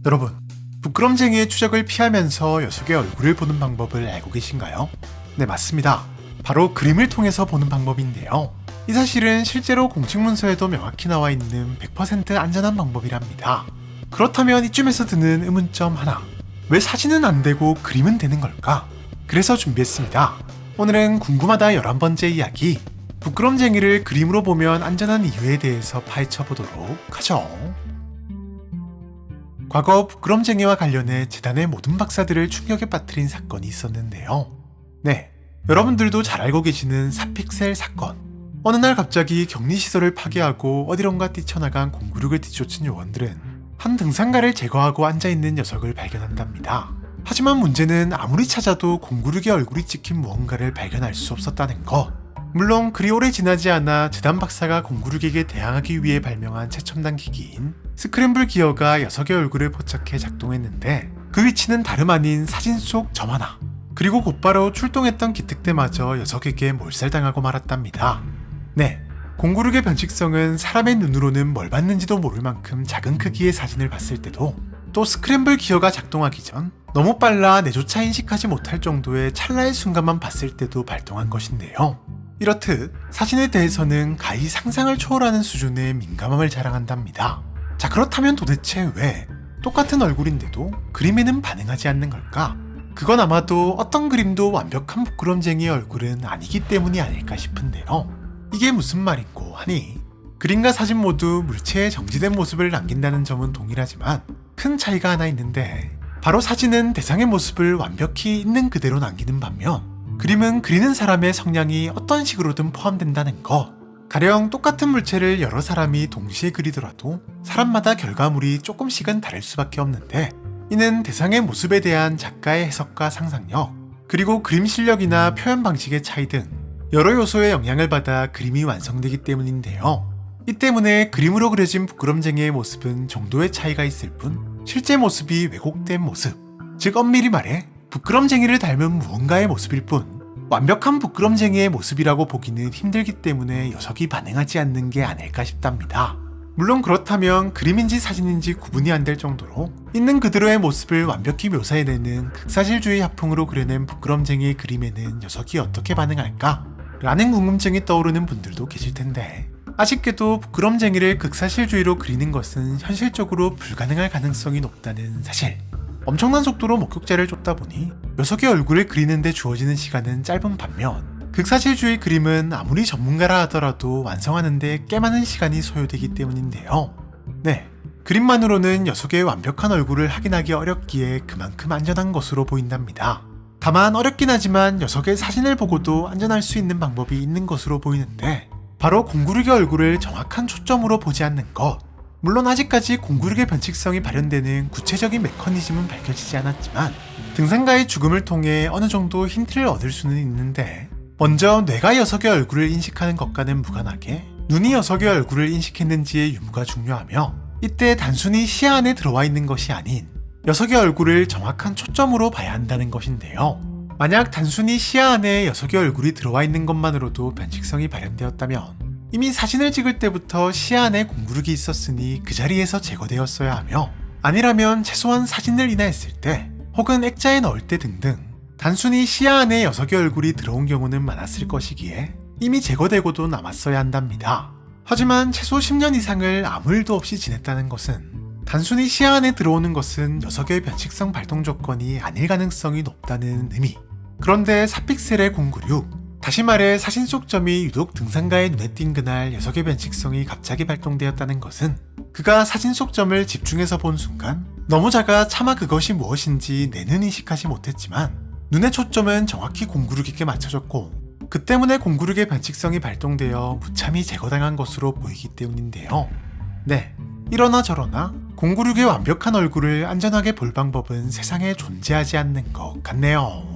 여러분, 부끄럼쟁이의 추적을 피하면서 녀석의 얼굴을 보는 방법을 알고 계신가요? 네, 맞습니다. 바로 그림을 통해서 보는 방법인데요. 이 사실은 실제로 공식 문서에도 명확히 나와 있는 100% 안전한 방법이랍니다. 그렇다면 이쯤에서 드는 의문점 하나. 왜 사진은 안 되고 그림은 되는 걸까? 그래서 준비했습니다. 오늘은 궁금하다 11번째 이야기. 부끄럼쟁이를 그림으로 보면 안전한 이유에 대해서 파헤쳐 보도록 하죠. 과거 부끄럼쟁이와 관련해 재단의 모든 박사들을 충격에 빠뜨린 사건이 있었는데요. 네, 여러분들도 잘 알고 계시는 사픽셀 사건. 어느 날 갑자기 격리시설을 파괴하고 어디론가 뛰쳐나간 공구륙을 뒤쫓은 요원들은 한 등산가를 제거하고 앉아있는 녀석을 발견한답니다. 하지만 문제는 아무리 찾아도 공구륙의 얼굴이 찍힌 무언가를 발견할 수 없었다는 것. 물론 그리 오래 지나지 않아 재단 박사가 공구륙에게 대항하기 위해 발명한 최첨단 기기인 스크램블 기어가 녀석의 얼굴을 포착해 작동했는데 그 위치는 다름 아닌 사진 속 점 하나. 그리고 곧바로 출동했던 기특대마저 녀석에게 몰살당하고 말았답니다. 네, 공구륙의 변칙성은 사람의 눈으로는 뭘 봤는지도 모를 만큼 작은 크기의 사진을 봤을 때도, 또 스크램블 기어가 작동하기 전 너무 빨라 내조차 인식하지 못할 정도의 찰나의 순간만 봤을 때도 발동한 것인데요. 이렇듯 사진에 대해서는 가히 상상을 초월하는 수준의 민감함을 자랑한답니다. 자, 그렇다면 도대체 왜 똑같은 얼굴인데도 그림에는 반응하지 않는 걸까? 그건 아마도 어떤 그림도 완벽한 부끄럼쟁이의 얼굴은 아니기 때문이 아닐까 싶은데요. 이게 무슨 말인고 하니, 그림과 사진 모두 물체의 정지된 모습을 남긴다는 점은 동일하지만 큰 차이가 하나 있는데, 바로 사진은 대상의 모습을 완벽히 있는 그대로 남기는 반면 그림은 그리는 사람의 성향이 어떤 식으로든 포함된다는 것. 가령 똑같은 물체를 여러 사람이 동시에 그리더라도 사람마다 결과물이 조금씩은 다를 수밖에 없는데, 이는 대상의 모습에 대한 작가의 해석과 상상력, 그리고 그림 실력이나 표현 방식의 차이 등 여러 요소의 영향을 받아 그림이 완성되기 때문인데요. 이 때문에 그림으로 그려진 부끄럼쟁이의 모습은 정도의 차이가 있을 뿐 실제 모습이 왜곡된 모습, 즉 엄밀히 말해 부끄럼쟁이를 닮은 무언가의 모습일 뿐 완벽한 부끄럼쟁이의 모습이라고 보기는 힘들기 때문에 녀석이 반응하지 않는 게 아닐까 싶답니다. 물론 그렇다면 그림인지 사진인지 구분이 안 될 정도로 있는 그대로의 모습을 완벽히 묘사해내는 극사실주의 화풍으로 그려낸 부끄럼쟁이의 그림에는 녀석이 어떻게 반응할까? 라는 궁금증이 떠오르는 분들도 계실 텐데, 아쉽게도 부끄럼쟁이를 극사실주의로 그리는 것은 현실적으로 불가능할 가능성이 높다는 사실. 엄청난 속도로 목격자를 쫓다 보니 녀석의 얼굴을 그리는데 주어지는 시간은 짧은 반면, 극사실주의 그림은 아무리 전문가라 하더라도 완성하는데 꽤 많은 시간이 소요되기 때문인데요. 네, 그림만으로는 녀석의 완벽한 얼굴을 확인하기 어렵기에 그만큼 안전한 것으로 보인답니다. 다만 어렵긴 하지만 녀석의 사진을 보고도 안전할 수 있는 방법이 있는 것으로 보이는데, 바로 공구륙의 얼굴을 정확한 초점으로 보지 않는 것. 물론 아직까지 공구륙의 변칙성이 발현되는 구체적인 메커니즘은 밝혀지지 않았지만 등산가의 죽음을 통해 어느 정도 힌트를 얻을 수는 있는데, 먼저 뇌가 녀석의 얼굴을 인식하는 것과는 무관하게 눈이 녀석의 얼굴을 인식했는지의 유무가 중요하며, 이때 단순히 시야 안에 들어와 있는 것이 아닌 녀석의 얼굴을 정확한 초점으로 봐야 한다는 것인데요. 만약 단순히 시야 안에 녀석의 얼굴이 들어와 있는 것만으로도 변칙성이 발현되었다면 이미 사진을 찍을 때부터 시야 안에 공구륙이 있었으니 그 자리에서 제거되었어야 하며, 아니라면 최소한 사진을 인화했을 때 혹은 액자에 넣을 때 등등 단순히 시야 안에 녀석의 얼굴이 들어온 경우는 많았을 것이기에 이미 제거되고도 남았어야 한답니다. 하지만 최소 10년 이상을 아무 일도 없이 지냈다는 것은 단순히 시야 안에 들어오는 것은 녀석의 변칙성 발동 조건이 아닐 가능성이 높다는 의미. 그런데 사픽셀의 공구륙, 다시 말해 사진 속 점이 유독 등산가의 눈에 띈 그날 녀석의 변칙성이 갑자기 발동되었다는 것은 그가 사진 속 점을 집중해서 본 순간 너무 작아 차마 그것이 무엇인지 내는 인식하지 못했지만 눈의 초점은 정확히 공구륙에게 맞춰졌고, 그 때문에 공구륙의 변칙성이 발동되어 무참히 제거당한 것으로 보이기 때문인데요. 네, 이러나 저러나 공구륙의 완벽한 얼굴을 안전하게 볼 방법은 세상에 존재하지 않는 것 같네요.